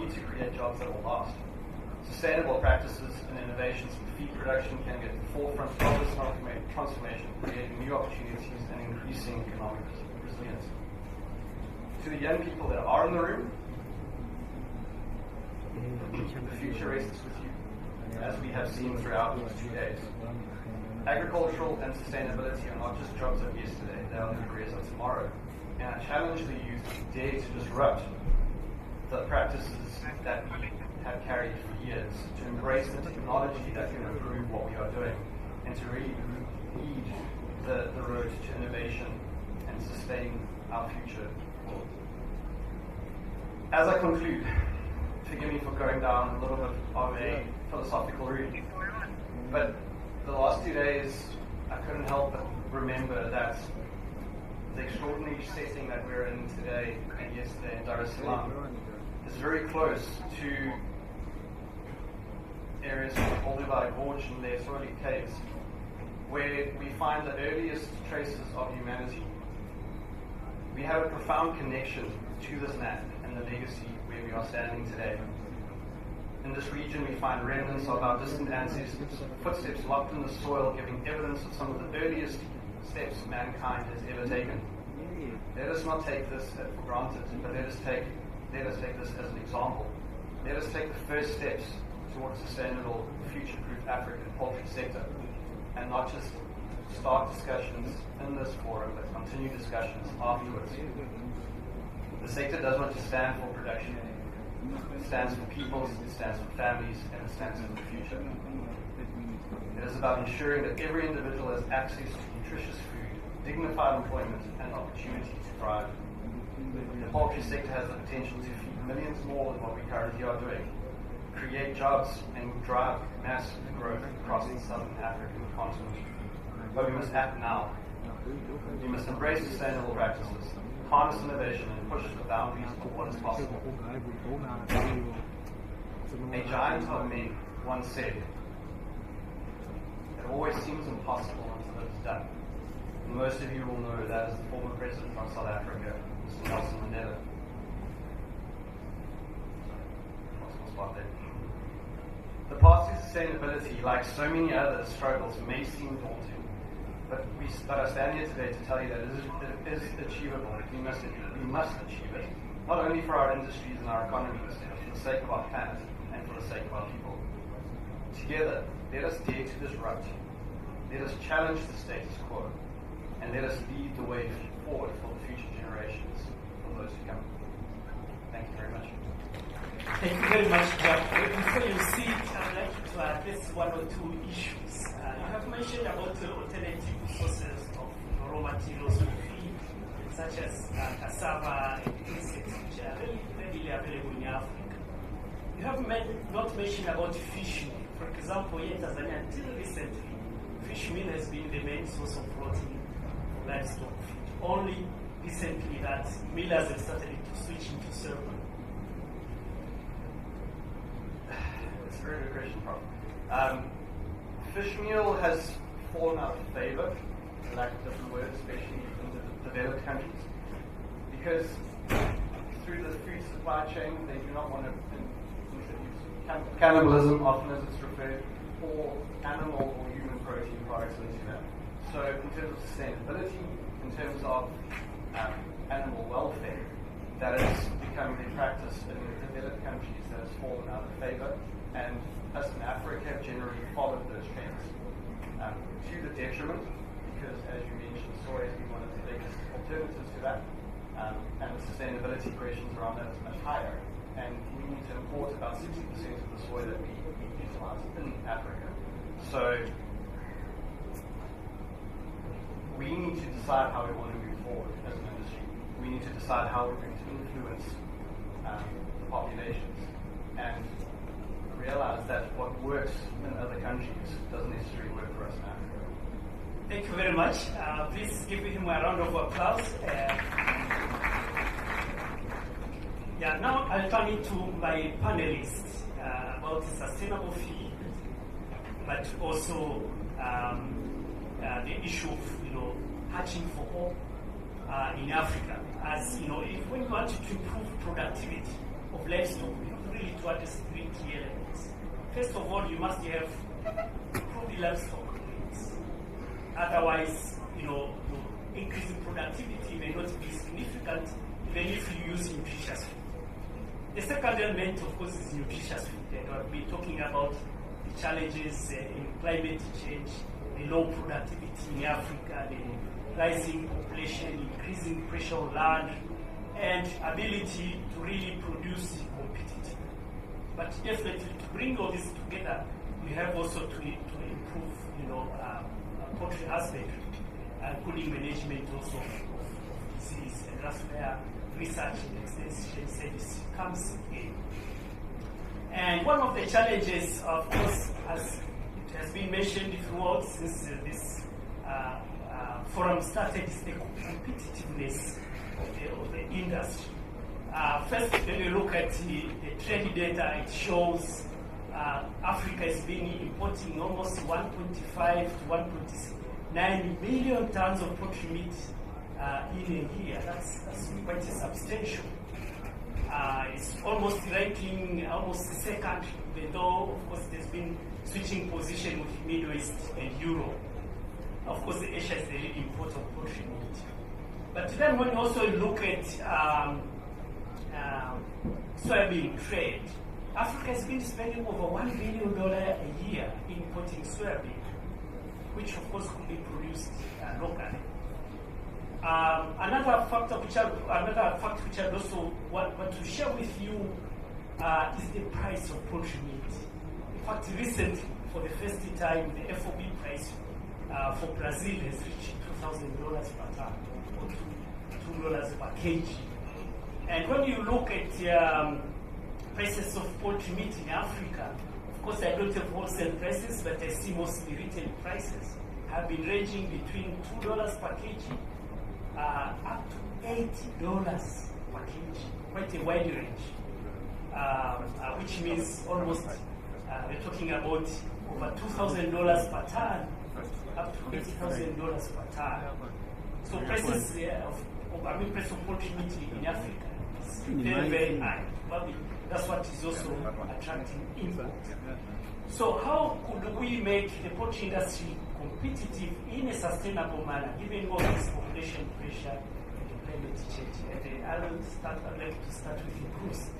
need to create jobs that will last. Sustainable practices and innovations in feed production can get to the forefront of this transformation, creating new opportunities and increasing economic resilience. To the young people that are in the room, the future rests with you, as we have seen throughout these 2 days. Agricultural and sustainability are not just jobs of yesterday, they are the careers of tomorrow. And I challenge the youth to dare to disrupt the practices that we have carried for years, to embrace the technology that can improve what we are doing, and to really lead the road to innovation and sustain our future. As I conclude, forgive me for going down a little bit of a philosophical route, but the last 2 days I couldn't help but remember that the extraordinary setting that we're in today and yesterday in Dar es Salaam is very close to areas like Uvuvi Gorge and the Soroli Caves, where we find the earliest traces of humanity. We have a profound connection to this land and the legacy where we are standing today. In this region, we find remnants of our distant ancestors, footsteps locked in the soil, giving evidence of some of the earliest steps mankind has ever taken. Let us not take this for granted, but let us take this as an example. Let us take the first steps towards sustainable, future-proof African poultry sector, and not just start discussions in this forum, but continue discussions afterwards. The sector does not just stand for production. It stands for peoples, it stands for families, and it stands for the future. It is about ensuring that every individual has access to nutritious food, dignified employment, and opportunity to thrive. The poultry sector has the potential to feed millions more than what we currently are doing, create jobs, and drive mass growth across the southern African continent. But we must act now. We must embrace sustainable practices, harness innovation, and push the boundaries of what is possible. A giant of men once said, "It always seems impossible until it is done." And most of you will know that is the former president of South Africa, Mr. Nelson Mandela. The path to sustainability, like so many other struggles, may seem daunting, but I stand here today to tell you that it is achievable. We must achieve it, not only for our industries and our economies, but for the sake of our planet and for the sake of our people. Together, let us dare to disrupt. Let us challenge the status quo, and let us lead the way forward for the future generations, for those who come. Thank you very much. Thank you very much, Jack. Before you sit, I'd like you to address one or two issues. You have mentioned about alternative sources of raw materials for feed, such as cassava and insects, which are really readily available in Africa. You have not mentioned about fish meal. For example, here in Tanzania, until recently, fish meal has been the main source of protein for livestock feed. Only recently that millers have started to switch into salmon. It's a very good question, Prof. Fish meal has fallen out of favor, for lack of different words, especially in the developed countries, because through the food supply chain, they do not want to introduce cannibalism, often as it's referred, or animal or human protein products into that. So in terms of sustainability, in terms of animal welfare, that is becoming the practice in the developed countries that has fallen out of favor, and us in Africa have generally followed those trends to the detriment, because as you mentioned, soy has been one of the biggest alternatives to that, and the sustainability questions around that is much higher, and we need to import about 60% of the soy that we utilize in Africa. So we need to decide how we want to move forward as an industry. We need to decide how we're going to influence the populations, and realize that what works in other countries doesn't necessarily work for us in Africa. Thank you very much. Please give him a round of applause. Now I'll turn it to my panelists about sustainable feed, but also the issue of hatching for hope in Africa. As if when you want to improve productivity of livestock, you really to address three key elements. First of all, you must have improved livestock rates. Otherwise, your increase in productivity may not be significant even if you use nutritious food. The second element, of course, is nutritious food. And I've been talking about the challenges in climate change, the low productivity in Africa, the rising population, increasing pressure on land, and ability to really produce competitively. But definitely to bring all this together, we have also to improve, poultry aspect, including management also of disease, and that's where research and extension service comes in. And one of the challenges, of course, as it has been mentioned throughout since this forum started, is the competitiveness of the industry. First, when you look at the trade data, it shows Africa has been importing almost 1.5 to 1.9 million tons of poultry meat in a year. That's quite substantial. It's almost ranking almost second, even though, of course, there's been switching position with Middle East and Europe. Of course, Asia is the leading import of poultry meat. But then when you also look at soybean trade, Africa has been spending over $1 billion a year importing soybean, which of course could be produced locally. Another fact which I also want to share with you is the price of poultry meat. In fact, recently, for the first time, the FOB price for Brazil has reached $2,000 per ton, or $2 per kg. And when you look at prices of poultry meat in Africa, of course, I don't have wholesale prices, but I see mostly retail prices have been ranging between $2 per kg up to $80 per kg, quite a wide range, which means almost we're talking about over $2,000 per ton, up to $80,000 per ton. So prices price of poultry meat in Africa is very, very high. Probably that's what is also attracting import. So how could we make the poultry industry competitive in a sustainable manner, given all this population pressure and climate change? And I'd like to start with Bruce.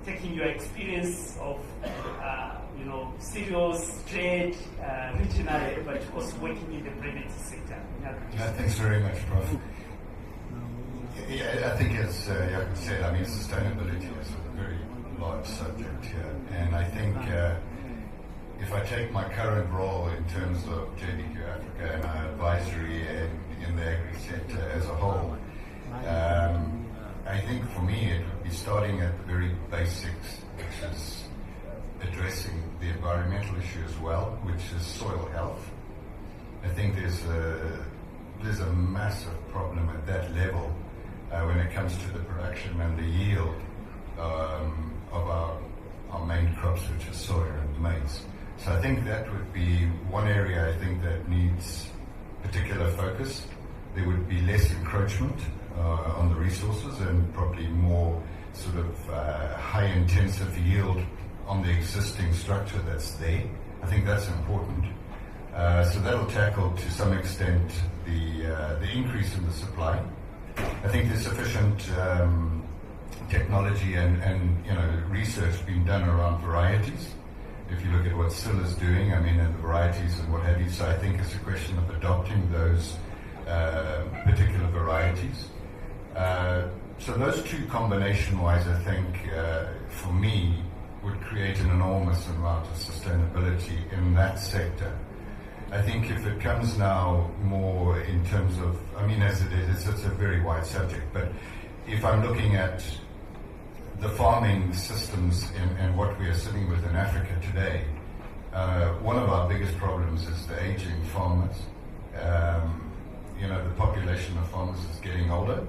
Taking your experience of cereals trade regionally, but also working in the private sector. Yeah, thanks very much, Prof. Yeah, I think as Jakob said, sustainability is a very large subject here, and I think if I take my current role in terms of JBQ Africa and our advisory in the agri sector as a whole, I think for me it would be starting at the very basics, which is addressing the environmental issue as well, which is soil health. I think there's a massive problem at that level when it comes to the production and the yield of our main crops, which is soya and maize. So I think that would be one area I think that needs particular focus. There would be less encroachment on the resources and probably more sort of high intensive yield on the existing structure that's there. I think that's important. So that'll tackle to some extent the increase in the supply. I think there's sufficient technology and research being done around varieties. If you look at what SIL is doing, and the varieties and what have you, so I think it's a question of adopting those particular varieties. So those two combination-wise, I think, for me, would create an enormous amount of sustainability in that sector. I think if it comes now more in terms of, as it is, it's a very wide subject, but if I'm looking at the farming systems and what we are sitting with in Africa today, one of our biggest problems is the aging farmers. The population of farmers is getting older.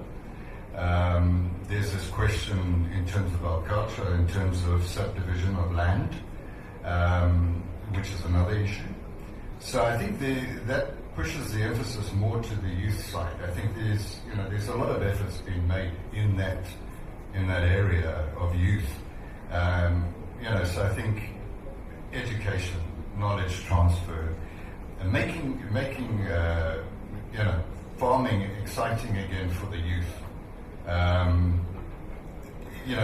There's this question in terms of our culture, in terms of subdivision of land, which is another issue. So I think that pushes the emphasis more to the youth side. I think there's a lot of efforts being made in that area of youth, knowledge transfer, and making farming exciting again for the youth.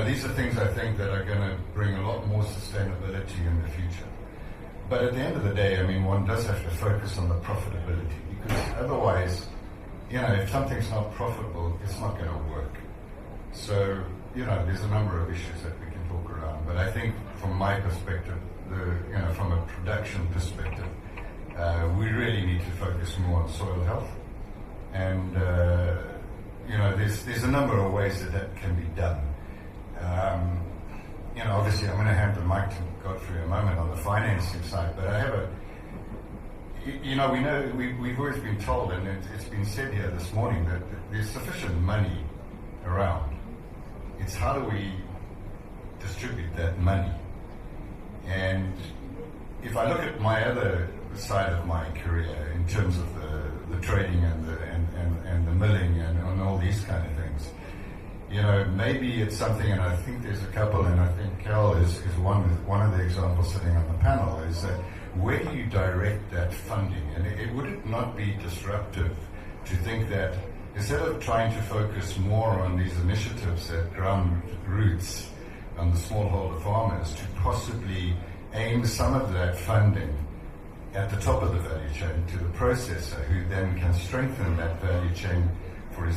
These are things I think that are going to bring a lot more sustainability in the future. But at the end of the day, I mean, one does have to focus on the profitability, because otherwise, if something's not profitable, it's not going to work. So, there's a number of issues that we can talk around. But I think from my perspective, from a production perspective, we really need to focus more on soil health. And, there's a number of ways that can be done. Obviously I'm going to hand the mic to Godfrey in a moment on the financing side, but I have we've always been told, and it's been said here this morning, that there's sufficient money around. It's how do we distribute that money? And if I look at my other side of my career in terms of the trading and the milling and all these kind of things, maybe it's something, and I think there's a couple, and I think Cal is one of the examples sitting on the panel, is that where do you direct that funding? And would it not be disruptive to think that instead of trying to focus more on these initiatives at grassroots on the smallholder farmers, to possibly aim some of that funding at the top of the value chain to the processor, who then can strengthen that value chain for his own